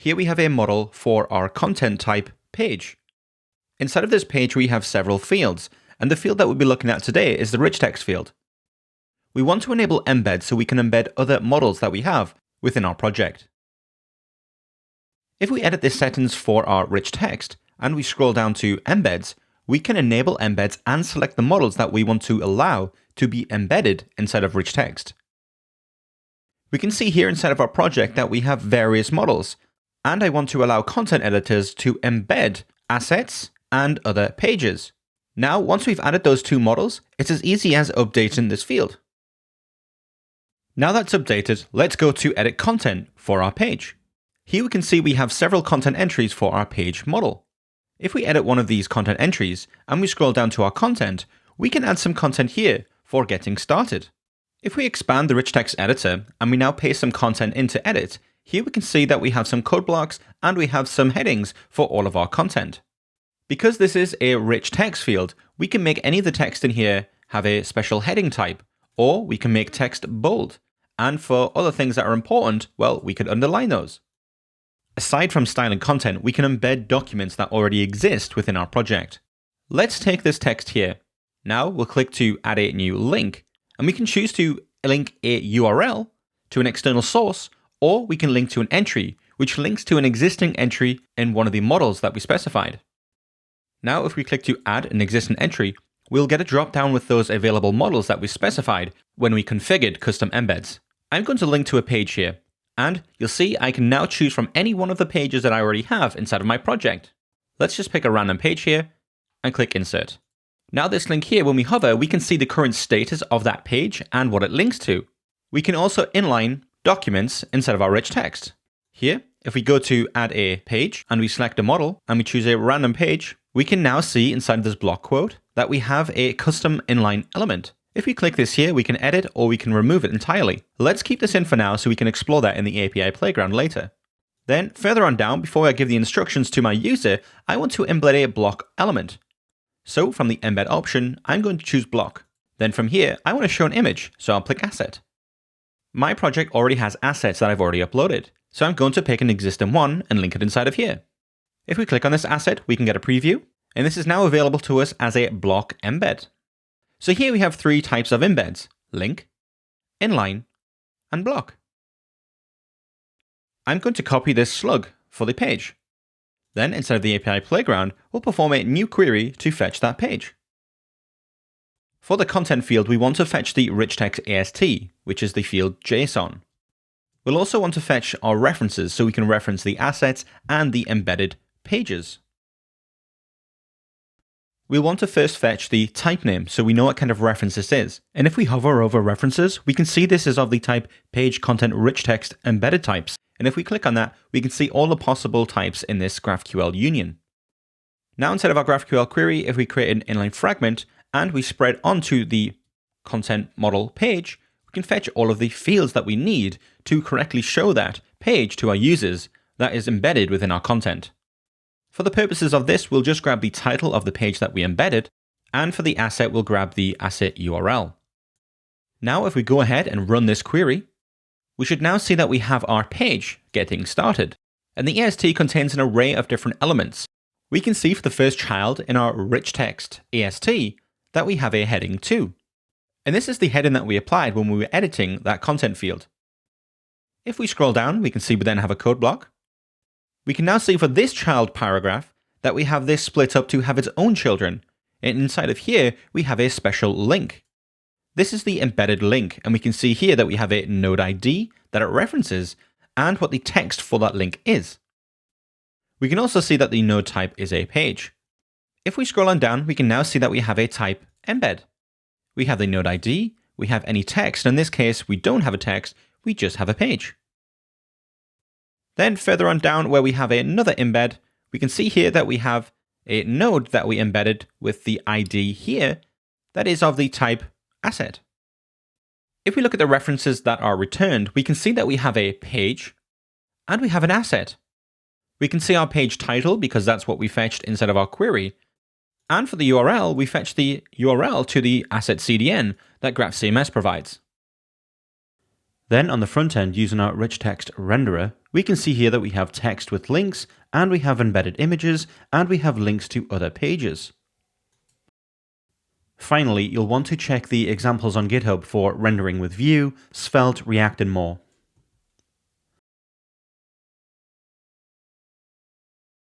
Here we have a model for our content type page. Inside of this page, we have several fields, and the field that we'll be looking at today is the rich text field. We want to enable embed so we can embed other models that we have within our project. If we edit the settings for our rich text and we scroll down to embeds, we can enable embeds and select the models that we want to allow to be embedded inside of rich text. We can see here inside of our project that we have various models, and I want to allow content editors to embed assets and other pages. Now, once we've added those two models, it's as easy as updating this field. Now that's updated, let's go to edit content for our page. Here we can see we have several content entries for our page model. If we edit one of these content entries and we scroll down to our content, we can add some content here for getting started. If we expand the rich text editor and we now paste some content into edit, here we can see that we have some code blocks and we have some headings for all of our content. Because this is a rich text field, we can make any of the text in here have a special heading type, or we can make text bold. And for other things that are important, well, we could underline those. Aside from styling content, we can embed documents that already exist within our project. Let's take this text here. Now we'll click to add a new link, and we can choose to link a URL to an external source, or we can link to an entry, which links to an existing entry in one of the models that we specified. Now, if we click to add an existing entry, we'll get a drop-down with those available models that we specified when we configured custom embeds. I'm going to link to a page here, and you'll see I can now choose from any one of the pages that I already have inside of my project. Let's just pick a random page here and click Insert. Now this link here, when we hover, we can see the current status of that page and what it links to. We can also inline documents instead of our rich text. Here, if we go to add a page and we select a model and we choose a random page, we can now see inside of this block quote that we have a custom inline element. If we click this here, we can edit or we can remove it entirely. Let's keep this in for now so we can explore that in the API playground later. Then further on down, before I give the instructions to my user, I want to embed a block element. So from the embed option, I'm going to choose block. Then from here, I want to show an image, so I'll click asset. My project already has assets that I've already uploaded, so I'm going to pick an existing one and link it inside of here. If we click on this asset, we can get a preview, and this is now available to us as a block embed. So here we have three types of embeds: link, inline, and block. I'm going to copy this slug for the page. Then inside of the API playground, we'll perform a new query to fetch that page. For the content field, we want to fetch the rich text AST, which is the field JSON. We'll also want to fetch our references so we can reference the assets and the embedded pages. We'll want to first fetch the type name so we know what kind of reference this is. And if we hover over references, we can see this is of the type page content rich text embedded types. And if we click on that, we can see all the possible types in this GraphQL union. Now inside of our GraphQL query, if we create an inline fragment and we spread onto the content model page, we can fetch all of the fields that we need to correctly show that page to our users that is embedded within our content. For the purposes of this, we'll just grab the title of the page that we embedded, and for the asset, we'll grab the asset URL. Now, if we go ahead and run this query, we should now see that we have our page getting started. And the AST contains an array of different elements. We can see for the first child in our rich text AST that we have a heading 2. And this is the heading that we applied when we were editing that content field. If we scroll down, we can see we then have a code block. We can now see for this child paragraph that we have this split up to have its own children. And inside of here, we have a special link. This is the embedded link, and we can see here that we have a node ID that it references and what the text for that link is. We can also see that the node type is a page. If we scroll on down, we can now see that we have a type embed. We have the node ID, we have any text. In this case, we don't have a text, we just have a page. Then further on down where we have another embed, we can see here that we have a node that we embedded with the ID here that is of the type asset. If we look at the references that are returned, we can see that we have a page and we have an asset. We can see our page title because that's what we fetched inside of our query. And for the URL, we fetch the URL to the asset CDN that GraphCMS provides. Then on the front end, using our rich text renderer, we can see here that we have text with links, and we have embedded images, and we have links to other pages. Finally, you'll want to check the examples on GitHub for rendering with Vue, Svelte, React, and more.